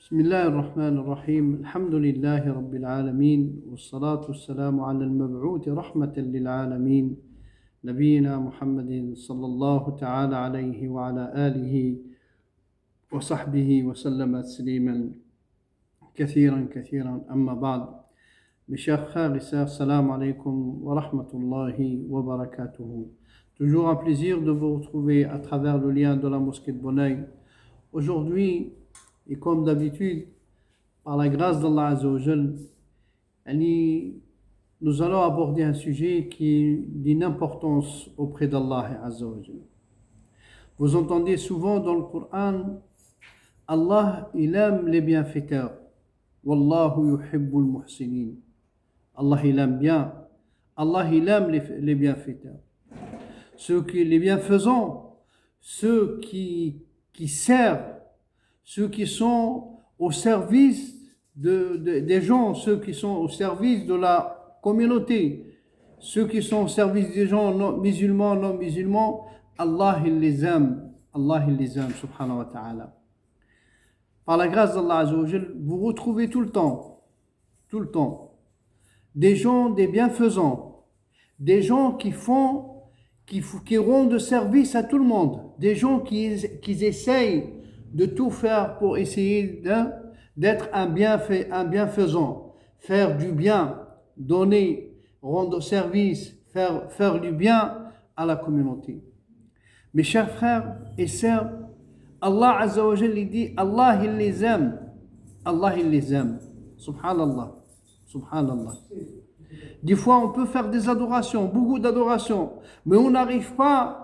بسم الله الرحمن الرحيم الحمد لله رب العالمين والصلاة والسلام على المبعوث رحمة للعالمين نبينا محمد صلى الله تعالى عليه وعلى آله وصحبه وسلم تسليما كثيرا أما بعد. Mes chers frères et sœurs, salam alaikum wa rahmatullahi wa barakatuhu. Toujours un plaisir de vous retrouver à travers le lien de la mosquée de Bonneuil. Aujourd'hui, et comme d'habitude, par la grâce d'Allah Azza wa Jal, nous allons aborder un sujet qui est d'une importance auprès d'Allah Azza wa Jal. Vous entendez souvent dans le Coran, Allah, il aime les bienfaiteurs. Wallahu yuhibbul muhsinin. Allah, il aime bien. Allah, il aime les bienfaiteurs. Les bienfaisants, ceux qui servent, ceux qui sont au service des gens, ceux qui sont au service de la communauté, ceux qui sont au service des gens non musulmans, Allah, il les aime. Allah, il les aime, subhanahu wa ta'ala. Par la grâce d'Allah Azza wa Jal, vous retrouvez tout le temps, des gens, des bienfaisants, des gens qui rendent service à tout le monde, des gens qui essayent de tout faire pour essayer d'être un bienfaisant, faire du bien, donner, rendre service, faire du bien à la communauté. Mes chers frères et sœurs, Allah Azza wa Jal, il dit, Allah, il les aime. Allah, il les aime. Subhanallah. Subhanallah. Des fois, on peut faire des adorations, beaucoup d'adorations, mais on n'arrive pas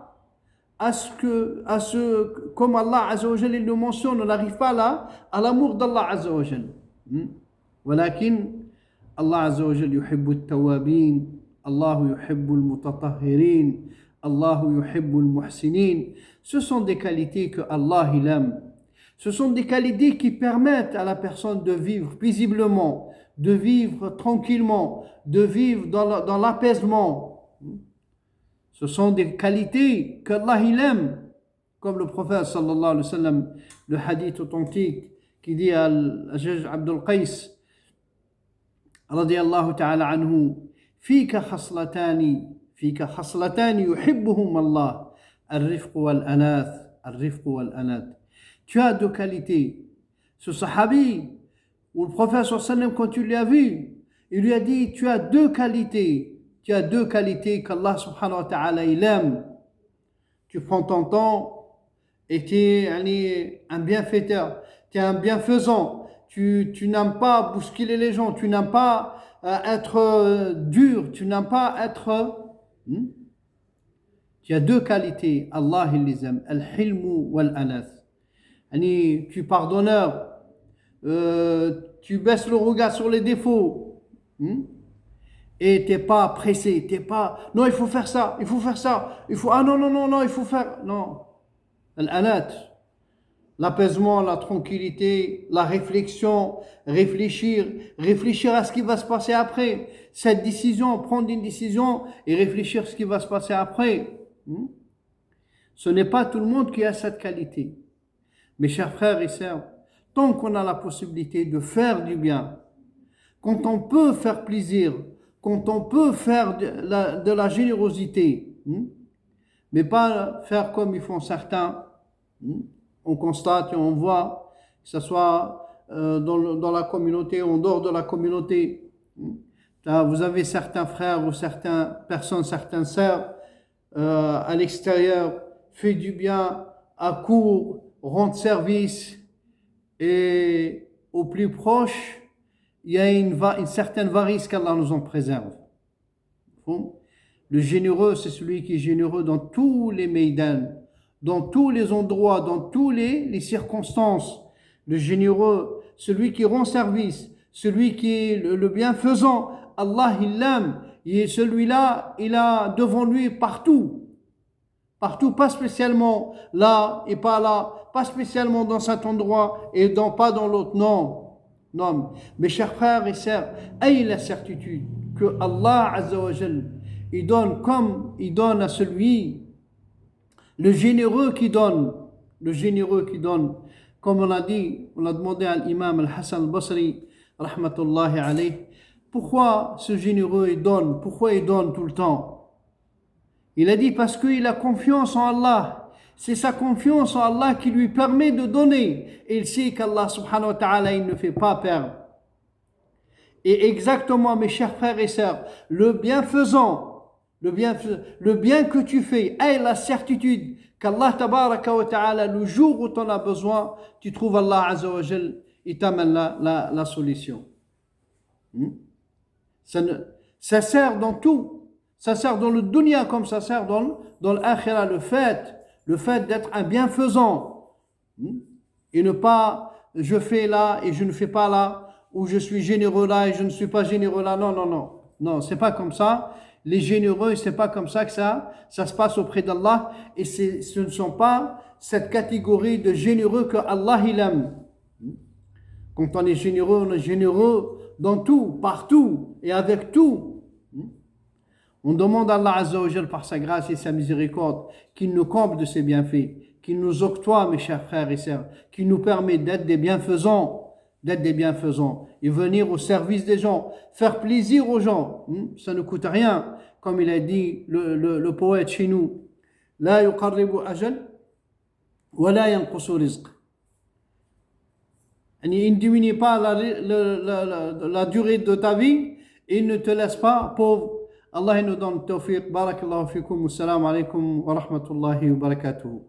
comme Allah Azza wa Jal le mentionne, on n'arrive pas là à l'amour d'Allah Azza wa Jal. ولكن Allah Azza wa Jal يحب التوابين, Allah يحب المتطهرين, Allah يحب المحسنين. Ce sont des qualités que Allah il aime. Ce sont des qualités qui permettent à la personne de vivre paisiblement, de vivre tranquillement, de vivre dans l'apaisement. Ce sont des qualités qu'Allah il aime. Comme le prophète sallallahu alayhi wa sallam, le hadith authentique qui dit à Al-Hajjaj Abdul Qais radiyallahu ta'ala anhu, Fika khaslatani yuhibbuhum Allah, al-rifq wal-anath, al-rifq wal-anath. Tu as deux qualités. Ce sahabi, où le prophète sallallahu alayhi wa sallam, quand tu l'as vu, il lui a dit, tu as deux qualités. Tu as deux qualités qu'Allah subhanahu wa ta'ala il aime. Tu prends ton temps et tu es un bienfaiteur, tu es un bienfaisant. Tu n'aimes pas bousculer les gens, tu n'aimes pas être dur, tu n'aimes pas être... Tu as deux qualités, Allah il les aime. Al-hilmu wal-anath. Tu es pardonneur, tu baisses le regard sur les défauts. Et tu n'es pas pressé, tu n'es pas, non, il faut faire ça, il faut, ah non, il faut faire, non. Al-anath, l'apaisement, la tranquillité, la réflexion, réfléchir à ce qui va se passer après. Cette décision, prendre une décision et réfléchir à ce qui va se passer après. Ce n'est pas tout le monde qui a cette qualité. Mes chers frères et sœurs, tant qu'on a la possibilité de faire du bien, quand on peut faire plaisir, quand on peut faire de la générosité, mais pas faire comme ils font certains, on constate et on voit, que ce soit dans la communauté, en dehors de la communauté. Vous avez certains frères ou certaines personnes, certaines sœurs à l'extérieur, fait du bien à court, rendre service, et au plus proche, il y a une certaine varice qu'Allah nous en préserve. Le généreux, c'est celui qui est généreux dans tous les meydans, dans tous les endroits, dans toutes les circonstances. Le généreux, celui qui rend service, celui qui est le bienfaisant, Allah il l'aime. Et celui-là, il a devant lui partout, pas spécialement là et pas là, pas spécialement dans cet endroit et pas dans l'autre, non. Non, mes chers frères et sœurs, ayez la certitude que Allah Azza wa Jal, il donne comme il donne à celui, le généreux qui donne, Comme on a dit, on a demandé à l'imam Al-Hassan Al-Basri, rahmatullahi alayh, pourquoi ce généreux il donne? Pourquoi il donne tout le temps? Il a dit parce qu'il a confiance en Allah. C'est sa confiance en Allah qui lui permet de donner. Et il sait qu'Allah subhanahu wa ta'ala, il ne fait pas perdre. Et exactement, mes chers frères et sœurs, le bienfaisant, le bien que tu fais, aie la certitude qu'Allah tabaraka wa ta'ala, le jour où tu en as besoin, tu trouves Allah azza wa jal, il t'amène la solution. Ça sert dans tout. Ça sert dans le dunya comme ça sert dans l'akhira. Le fait d'être un bienfaisant. Et ne pas, je fais là et je ne fais pas là, ou je suis généreux là et je ne suis pas généreux là. Non, non, non. Non, c'est pas comme ça. Les généreux, c'est pas comme ça que ça se passe auprès d'Allah. Et ce ne sont pas cette catégorie de généreux que Allah il aime. Quand on est généreux dans tout, partout et avec tout. On demande à Allah Azza wa Jal par sa grâce et sa miséricorde qu'il nous comble de ses bienfaits, qu'il nous octroie, mes chers frères et sœurs, qu'il nous permet d'être des bienfaisants, et venir au service des gens, faire plaisir aux gens. Ça ne coûte rien, comme il a dit le poète chez nous. La yuqarribu ajal wa la yanqusu rizq. Il ne diminue pas la durée de ta vie et il ne te laisse pas pauvre. Allah nous donne le tawfiq. Barakallahu fikum. Assalamu alaikum wa rahmatullahi wa barakatuhu.